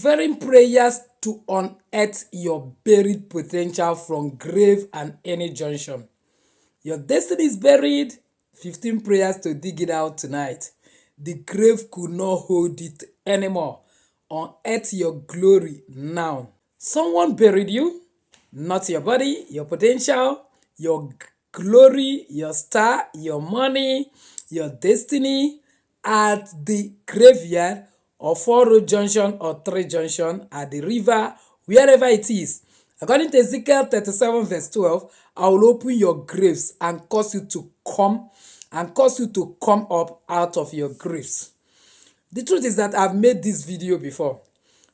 prevailing prayers to unearth your buried potential from grave and any junction. Your destiny is buried. 15 prayers to dig it out tonight. The grave could not hold it anymore. Unearth your glory now. Someone buried you, not your body, your potential, your glory, your star, your money, your destiny at the graveyard or 4 road junction or 3 junction at the river, wherever it is. According to Ezekiel 37 verse 12, I will open your graves and cause you to come up out of your graves. The truth is that I've made this video before,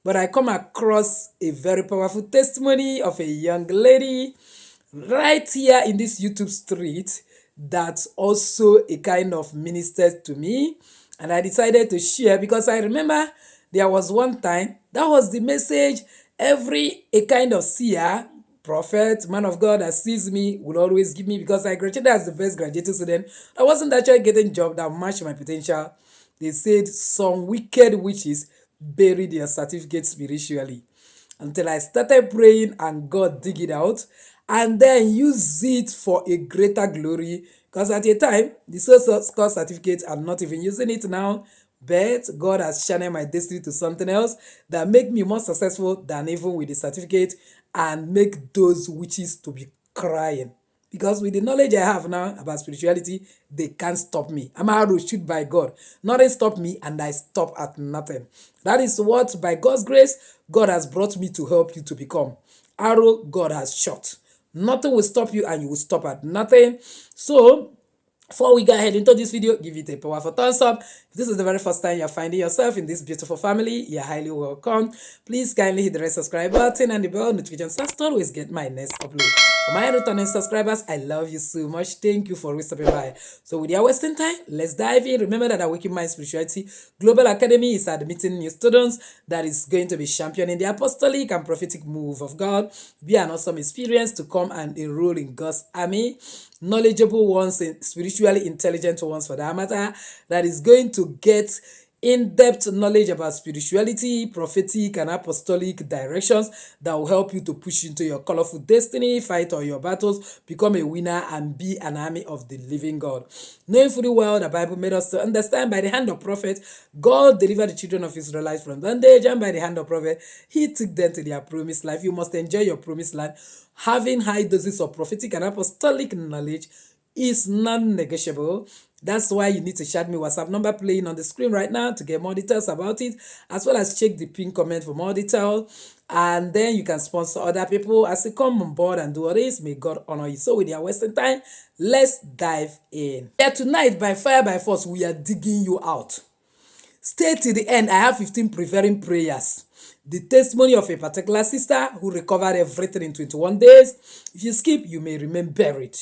but I come across a very powerful testimony of a young lady right here in this YouTube street that also a kind of ministered to me, and I decided to share because I remember there was one time that was the message every a kind of seer, prophet, man of God that sees me will always give me, because I graduated as the best graduating student. I wasn't actually getting job that matched my potential. They said some wicked witches buried their certificate spiritually until I started praying and God dig it out and then use it for a greater glory. Because at a time, the so-called certificate, I'm not even using it now, but God has channeled my destiny to something else that make me more successful than even with the certificate and make those witches to be crying. Because with the knowledge I have now about spirituality, they can't stop me. I'm out to shoot by God. Nothing stop me and I stop at nothing. That is what, by God's grace, God has brought me to help you to become. Arrow God has shot. Nothing will stop you and you will stop at nothing. So, before we go ahead into this video, give it a powerful thumbs up. If this is the very first time you're finding yourself in this beautiful family, you're highly welcome. Please kindly hit the red subscribe button and the bell notification so as to always get my next upload. For my returning subscribers, I love you so much. Thank you for stopping by. So without wasting time, let's dive in. Remember that Awaken My Spirituality Global Academy is admitting new students that is going to be championing the apostolic and prophetic move of God. Be an awesome experience to come and enroll in God's army. Knowledgeable ones, spiritually intelligent ones for that matter, that is going to get in-depth knowledge about spirituality, prophetic and apostolic directions that will help you to push into your colorful destiny, fight all your battles, become a winner and be an army of the living God. Knowing fully well the Bible made us to understand by the hand of prophet, God delivered the children of Israelites from bondage, and by the hand of prophet, he took them to their promised life. You must enjoy your promised land. Having high doses of prophetic and apostolic knowledge is non-negotiable. That's why you need to chat me WhatsApp number playing on the screen right now to get more details about it, as well as check the pinned comment for more details. And then you can sponsor other people as they come on board and do all this. May God honor you. So without wasting time, let's dive in. Yeah, tonight, by fire, by force, we are digging you out. Stay till the end. I have 15 prevailing prayers. The testimony of a particular sister who recovered everything in 21 days. If you skip, you may remain buried.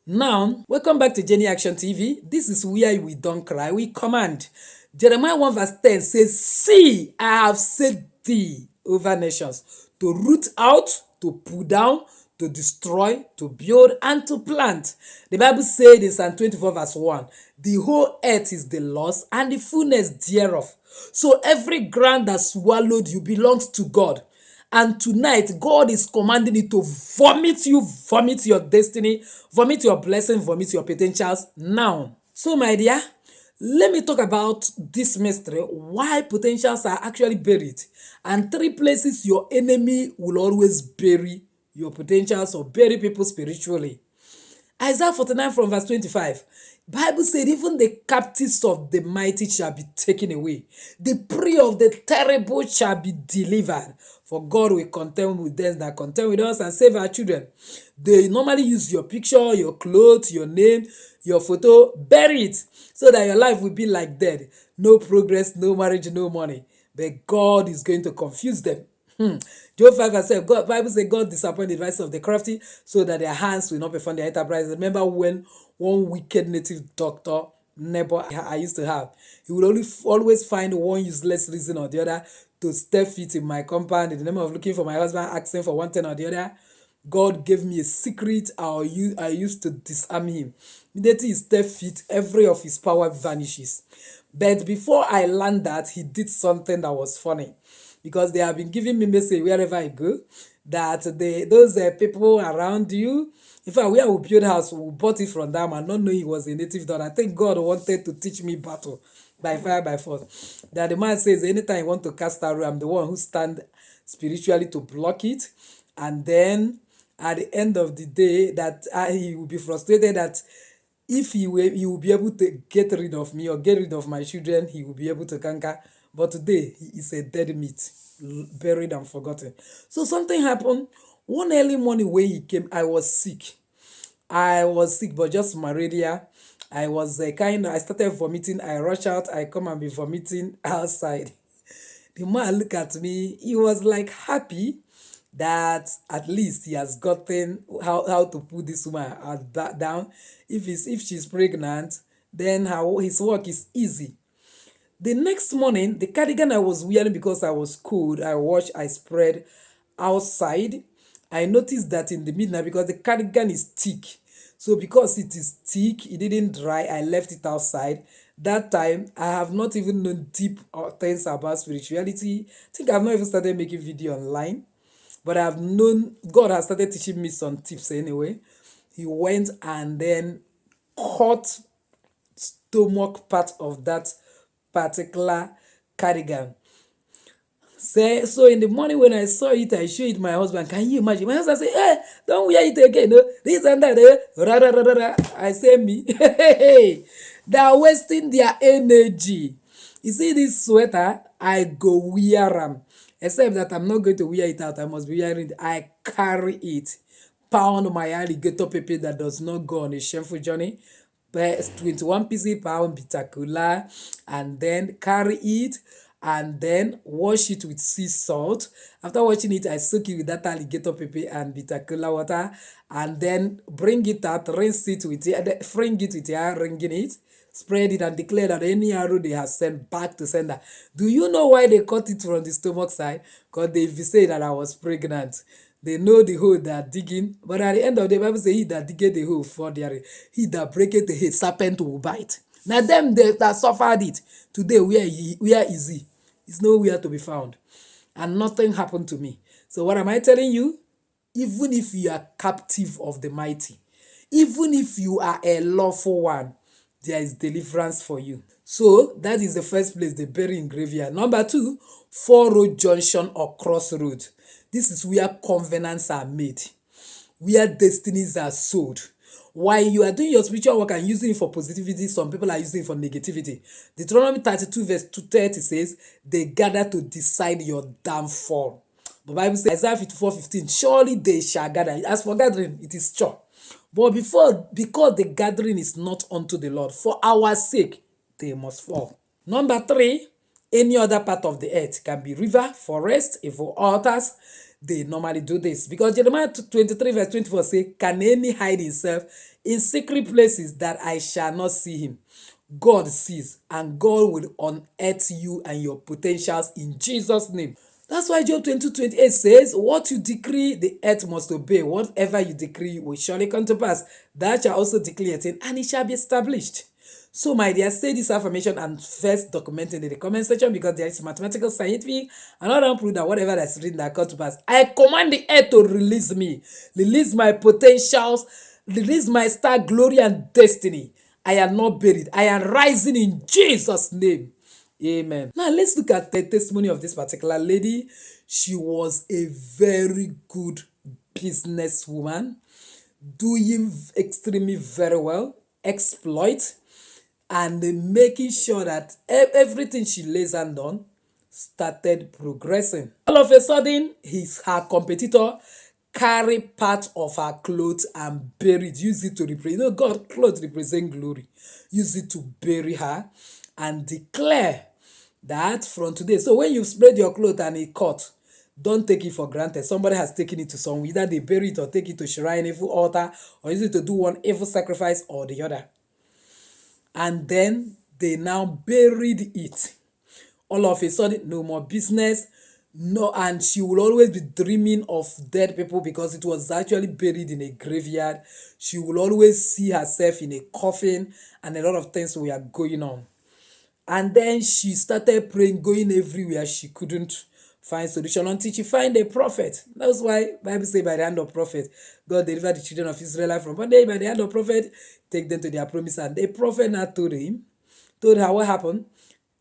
Now, welcome back to Jenny Action TV. This is where we don't cry, we command. Jeremiah 1 verse 10 says, see, I have set thee over nations to root out, to pull down, to destroy, to build, and to plant. The Bible said in Psalm 24 verse 1, the whole earth is the Lord's and the fullness thereof. So every ground that swallowed you belongs to God. And tonight, God is commanding you to vomit you, vomit your destiny, vomit your blessing, vomit your potentials now. So, my dear, let me talk about this mystery, why potentials are actually buried, and 3 places your enemy will always bury your potentials or bury people spiritually. Isaiah 49 from verse 25. Bible said, even the captives of the mighty shall be taken away. The prey of the terrible shall be delivered. For God will contend with them that contend with us and save our children. They normally use your picture, your clothes, your name, your photo, bury it so that your life will be like dead. No progress, no marriage, no money. But God is going to confuse them. Job 5 verse 7, God, Bible says God disappointed the devices of the crafty so that their hands will not perform their enterprise. Remember when one wicked native doctor, neighbor I used to have, he would always find one useless reason or the other to step feet in my compound in the name of looking for my husband, asking for one thing or the other. God gave me a secret. I used to disarm him. Immediately he stepped feet, every of his power vanishes. But before I learned that, he did something that was funny. because they have been giving me message wherever I go that those people around you. In fact, where we build house, we bought it from them and not knowing he was a native daughter. I think God wanted to teach me battle by fire by force. That the man says anytime you want to cast arrow, I'm the one who stand spiritually to block it. And then at the end of the day, that he will be frustrated that if he will be able to get rid of me or get rid of my children, he will be able to conquer. But today, he is a dead meat, buried and forgotten. So something happened. One early morning when he came, I was sick. But just malaria. I started vomiting. I rush out. I come and be vomiting outside. The man look at me. He was like happy that at least he has gotten how to put this woman down. If she's pregnant, then his work is easy. The next morning, the cardigan I was wearing because I was cold, I spread outside. I noticed that in the midnight because the cardigan is thick. So because it is thick, it didn't dry, I left it outside. That time, I have not even known deep things about spirituality. I think I've not even started making video online. But I've known, God has started teaching me some tips anyway. He went and then cut stomach part of that particular cardigan. So in the morning when I saw it, I showed it my husband. Can you imagine? My husband said, hey, don't wear it again. No, this and that. Ra, ra, ra, ra, ra. I say, me. They are wasting their energy. You see this sweater? I go wear them. Except that I'm not going to wear it out. I must be wearing it. I carry it. Pound my alligator pepper that does not go on a shameful journey. But 21 pieces pound bitter, and then carry it and then wash it with sea salt. After washing it, I soak it with that alligator pepper and bitter water, and then bring it out, rinse it with it, fring it with air, wringing it, spread it, and declare that any arrow they have sent back to sender. Do you know why they cut it from the stomach side? Because they say that I was pregnant. They know the hole they are digging, but at the end of the Bible say he that diggeth the hole for there, he that breaketh the head, serpent will bite. Now them that suffered it, today where is he? It's nowhere to be found. And nothing happened to me. So what am I telling you? Even if you are captive of the mighty, even if you are a lawful one, there is deliverance for you. So that is the first place they bury in graveyard. Number 2, 4-road junction or crossroad. This is where covenants are made, where destinies are sold. While you are doing your spiritual work and using it for positivity, some people are using it for negativity. Deuteronomy 32 verse 230 says, they gather to decide your downfall. The Bible says, Isaiah 54:15, surely they shall gather. As for gathering, it is sure. But because the gathering is not unto the Lord, for our sake, they must fall. Number 3, any other part of the earth can be river, forest, evil altars. They normally do this because Jeremiah 23 verse 24 say, can any hide himself in secret places that I shall not see him? God sees, and God will unearth you and your potentials in Jesus' name. That's why Job 22:28 says, what you decree, the earth must obey. Whatever you decree will surely come to pass. That shall also declare a thing, and it shall be established. So, my dear, say this affirmation and first document it in the comment section because there is mathematical, scientific, and all prove that whatever that's written that comes to pass. I command the earth to release me, release my potentials, release my star, glory, and destiny. I am not buried. I am rising in Jesus' name. Amen. Now, let's look at the testimony of this particular lady. She was a very good businesswoman, doing extremely very well, exploit, and making sure that everything she lays hand on started progressing. All of a sudden, her competitor carried part of her clothes and buried, use it to represent, God, clothes represent glory. Use it to bury her and declare that from today. So when you spread your clothes and it cut, don't take it for granted. Somebody has taken it to somewhere. Either they bury it or take it to shrine, evil altar, or use it to do one evil sacrifice or the other. And then they now buried it. All of a sudden, no more business. No, and she will always be dreaming of dead people because it was actually buried in a graveyard. She will always see herself in a coffin, and a lot of things were going on. And then she started praying, going everywhere. She couldn't find solution until she find a prophet. That's why Bible say by the hand of prophet, God delivered the children of Israel from bondage. By the hand of prophet, take them to their promised land. The prophet now told her what happened.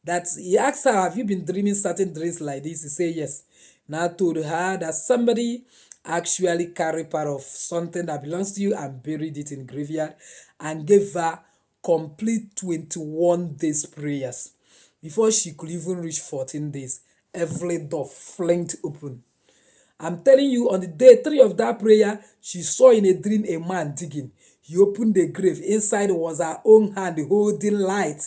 That he asked her, have you been dreaming certain dreams like this? He said yes. Now told her that somebody actually carried part of something that belongs to you and buried it in graveyard and gave her complete 21 days prayers. Before she could even reach 14 days, every door flanked open. I'm telling you, on the day 3 of that prayer, she saw in a dream a man digging. He opened the grave. Inside was her own hand holding light.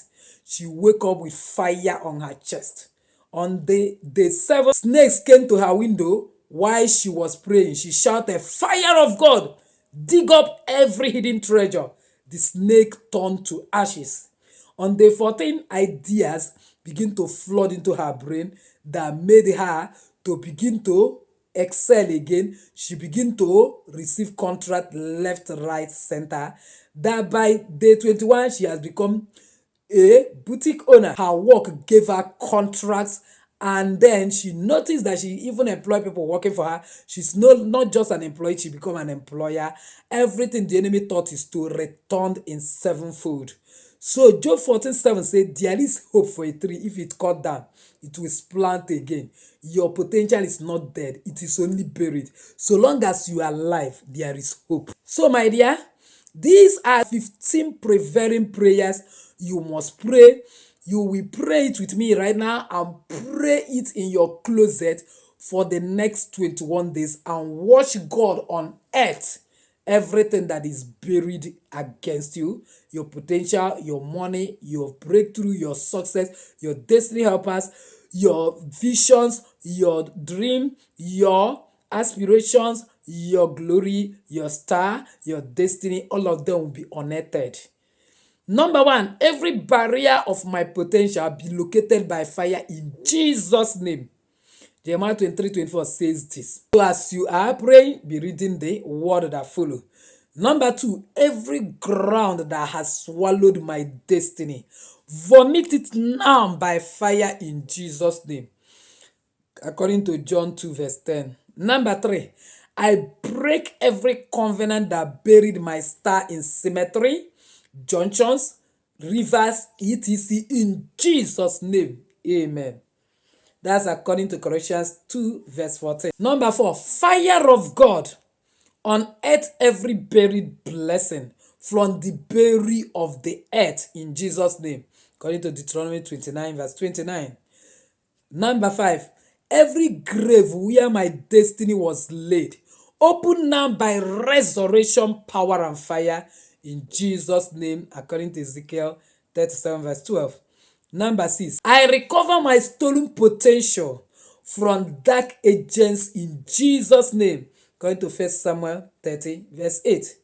She woke up with fire on her chest. On the day 7, snakes came to her window while she was praying. She shouted, "Fire of God! Dig up every hidden treasure." The snake turned to ashes. On day 14, ideas begin to flood into her brain that made her to begin to excel again. She began to receive contract left, right, center. That by day 21, she has become a boutique owner. Her work gave her contracts, and then she noticed that she even employed people working for her. She's not just an employee, she become an employer. Everything the enemy thought is to return in sevenfold. So Job 14:7 said, there is hope for a tree. If it cut down, it will plant again. Your potential is not dead, it is only buried. So long as you are alive, there is hope. So my dear, these are 15 prevailing prayers you must pray. You will pray it with me right now and pray it in your closet for the next 21 days and watch God unearth everything that is buried against you, your potential, your money, your breakthrough, your success, your destiny helpers, your visions, your dream, your aspirations, your glory, your star, your destiny. All of them will be unearthed. Number 1, every barrier of my potential be located by fire in Jesus' name. Jeremiah 23:24 says this. So as you are praying, be reading the word that follow. Number 2, every ground that has swallowed my destiny, vomit it now by fire in Jesus' name. According to John 2:10. Number 3, I break every covenant that buried my star in cemetery, junctions, rivers, etc. in Jesus' name. Amen. That's according to Colossians 2:14. Number 4, fire of God unearth every buried blessing from the bury of the earth in Jesus' name. According to Deuteronomy 29:29. Number 5, every grave where my destiny was laid, open now by resurrection power and fire in Jesus' name, according to Ezekiel 37:12. Number 6, I recover my stolen potential from dark agents in Jesus' name, according to 1 Samuel 30:8.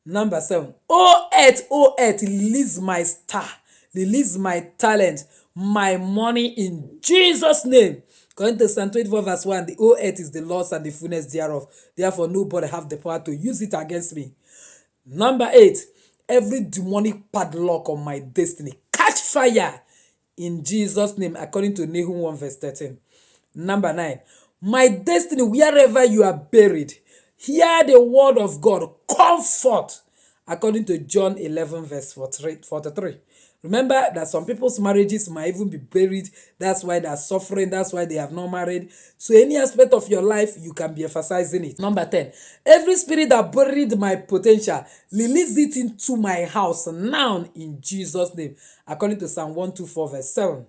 Number 7, O earth, release my star, release my talent, my money in Jesus' name. According to Psalm 24:1, the O earth is the Lord's and the fullness thereof. Therefore, nobody have the power to use it against me. Number 8, every demonic padlock on my destiny, catch fire in Jesus' name, according to Nahum 1:13. Number 9, my destiny, wherever you are buried, hear the word of God, come forth, according to John 11:43. Remember that some people's marriages might even be buried. That's why they're suffering. That's why they have not married. So any aspect of your life, you can be emphasizing it. Number 10, every spirit that buried my potential, release it into my house now in Jesus' name, according to Psalm 124:7.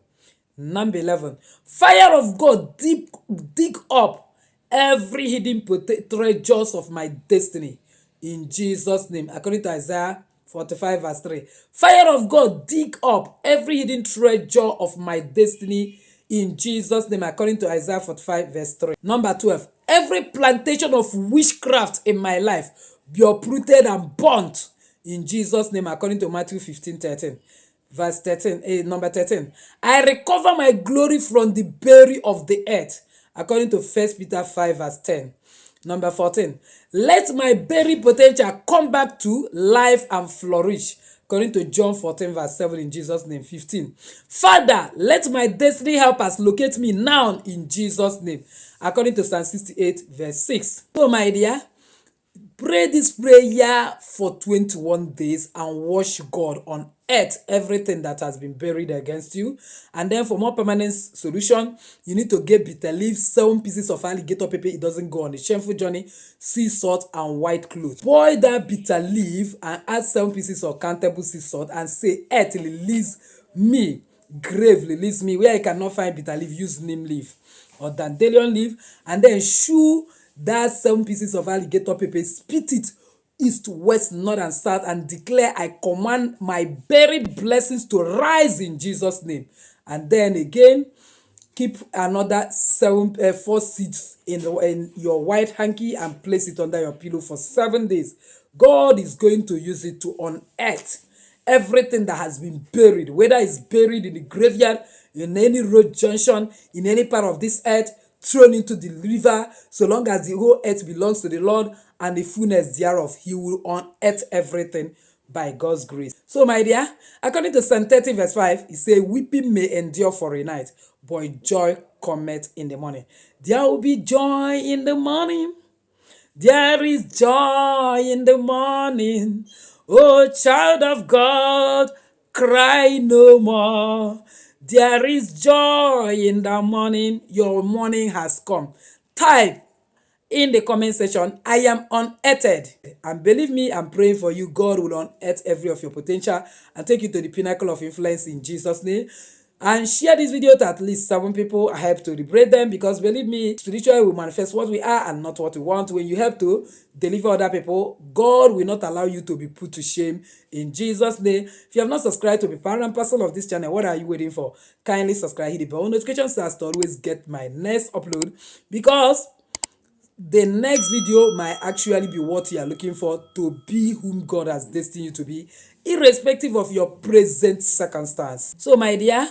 Number 11, fire of God, dig up every hidden treasures of my destiny in Jesus' name, according to Isaiah 45:3. Fire of God, dig up every hidden treasure of my destiny in Jesus' name, according to Isaiah 45:3. Number 12, every plantation of witchcraft in my life be uprooted and burnt in Jesus' name, according to Matthew 15:13. Verse 13, number 13, I recover my glory from the bury of the earth, according to 1 Peter 5:10. Number 14, let my buried potential come back to life and flourish according to John 14 verse 7 in Jesus' name. 15. Father, let my destiny helpers locate me now in Jesus' name, according to Psalm 68 verse 6. So my dear, pray this prayer for 21 days and watch God unearth everything that has been buried against you. And then for more permanent solution, you need to get bitter leaf, 7 pieces of alligator pepper. It doesn't go on a shameful journey, sea salt and white cloth. Boil that bitter leaf and add 7 pieces of countable sea salt and say, earth, release me. Grave, release me. Where I cannot find bitter leaf, use neem leaf or dandelion leaf, and then chew that 7 pieces of alligator pepper, spit it east, west, north, and south, and declare, I command my buried blessings to rise in Jesus' name. And then again, keep another 4 seeds in your white hanky and place it under your pillow for 7 days. God is going to use it to unearth everything that has been buried, whether it's buried in the graveyard, in any road junction, in any part of this earth, thrown into the river. So long as the whole earth belongs to the Lord and the fullness thereof, he will unearth everything by God's grace. So my dear, according to Psalm 30 verse 5, it says, weeping may endure for a night, but joy cometh in the morning. There will be joy in the morning. There is joy in the morning. Oh, child of God, cry no more. There is joy in the morning. Your morning has come. Type in the comment section, I am unearthed. And believe me, I'm praying for you. God will unearth every of your potential and take you to the pinnacle of influence in Jesus' name. And share this video to at least 7 people. I help to liberate them, because believe me, spiritually we manifest what we are and not what we want. When you help to deliver other people, God will not allow you to be put to shame in Jesus' name. If you have not subscribed to be part and parcel of this channel, what are you waiting for? Kindly subscribe, hit the bell notification so as to always get my next upload, because the next video might actually be what you are looking for to be whom God has destined you to be, irrespective of your present circumstance. So my dear,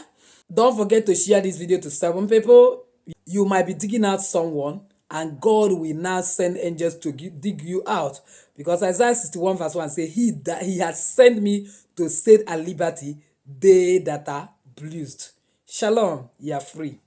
don't forget to share this video to 7 people. You might be digging out someone, and God will now send angels to dig you out, because Isaiah 61 verse 1 says, he has sent me to set at liberty they that are bruised. Shalom, you are free.